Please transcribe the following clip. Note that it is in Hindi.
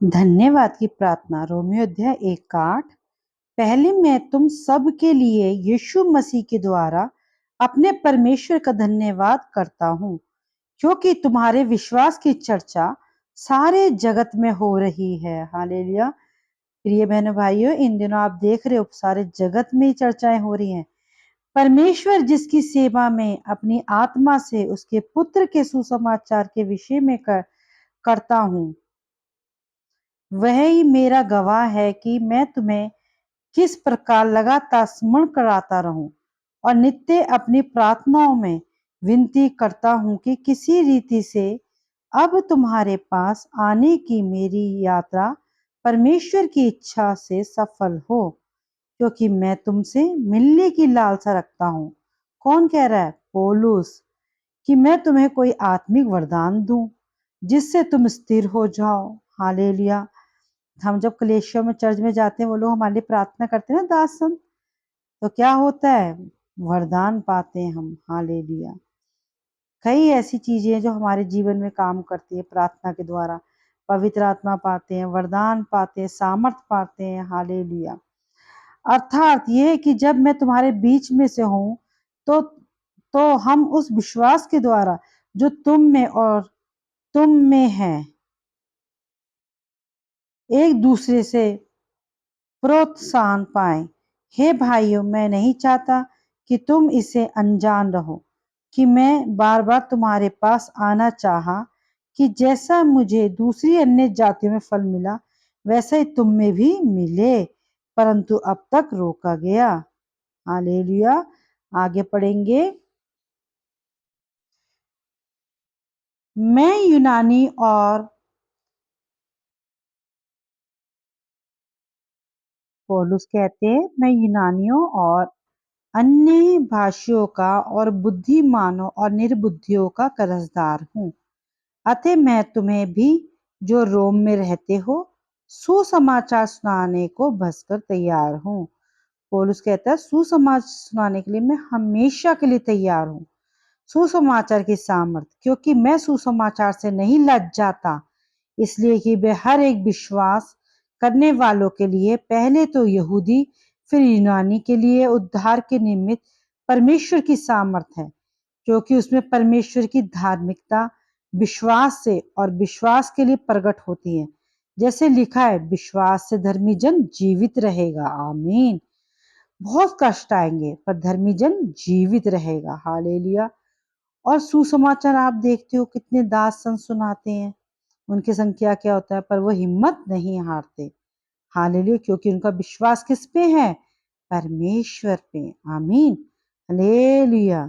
धन्यवाद की प्रार्थना रोमियो अध्याय 1:8। पहले मैं तुम सब के लिए यीशु मसीह के द्वारा अपने परमेश्वर का धन्यवाद करता हूँ, क्योंकि तुम्हारे विश्वास की चर्चा सारे जगत में हो रही है। हालेलुया। प्रिय बहनों भाइयों, इन दिनों आप देख रहे हो सारे जगत में ही चर्चाएं हो रही हैं। परमेश्वर जिसकी सेवा में अपनी आत्मा से उसके पुत्र के सुसमाचार के विषय में करता हूँ, वह ही मेरा गवाह है कि मैं तुम्हें किस प्रकार लगातार स्मरण कराता रहूं और नित्य अपनी प्रार्थनाओं में विनती करता हूं कि किसी रीति से अब तुम्हारे पास आने की मेरी यात्रा परमेश्वर की इच्छा से सफल हो, क्योंकि मैं तुमसे मिलने की लालसा रखता हूँ। कौन कह रहा है? पौलुस। कि मैं तुम्हें कोई आत्मिक वरदान दूं जिससे तुम स्थिर हो जाओ। हालेलुया। हम जब कलेशिया में चर्च में जाते हैं, वो लोग हमारे लिए प्रार्थना करते हैं ना, दास संत, तो क्या होता है? वरदान पाते हैं हम। हालेलुया। कई ऐसी चीजें जो हमारे जीवन में काम करती है प्रार्थना के द्वारा। पवित्र आत्मा पाते हैं, वरदान पाते हैं, सामर्थ पाते हैं। हालेलुया। अर्थात ये कि जब मैं तुम्हारे बीच में से हूं, तो हम उस विश्वास के द्वारा जो तुम में और तुम में है, एक दूसरे से प्रोत्साहन पाएं। हे भाइयों, मैं नहीं चाहता कि तुम इसे अनजान रहो कि मैं बार बार तुम्हारे पास आना चाहा कि जैसा मुझे दूसरी अन्य जातियों में फल मिला वैसा ही तुम में भी मिले, परंतु अब तक रोका गया। हालेलुया। आगे पढ़ेंगे। मैं यूनानी और पौलुस कहते हैं, मैं यूनानियों और अन्य भाषियों का और बुद्धिमानों और निर्बुद्धियों का कर्जदार हूँ। अतः मैं तुम्हें भी जो रोम में रहते हो सुसमाचार सुनाने को भसकर तैयार हूँ। पौलुस कहता है सुसमाचार सुनाने के लिए मैं हमेशा के लिए तैयार हूँ। सुसमाचार की सामर्थ, क्योंकि मैं सुसमाचार से नहीं लज जाता, इसलिए कि वे हर एक विश्वास करने वालों के लिए, पहले तो यहूदी फिर यूनानी के लिए उद्धार के निमित्त परमेश्वर की सामर्थ है, क्योंकि उसमें परमेश्वर की धार्मिकता विश्वास से और विश्वास के लिए प्रकट होती है। जैसे लिखा है, विश्वास से धर्मी जन जीवित रहेगा। आमीन। बहुत कष्ट आएंगे पर धर्मी जन जीवित रहेगा। हालेलुया। और सुसमाचार आप देखते हो कितने दास संत सुनाते हैं, उनकी संख्या क्या होता है, पर वो हिम्मत नहीं हारते। हालेलुया। क्योंकि उनका विश्वास किस पे है? परमेश्वर पे। आमीन। हालेलुया।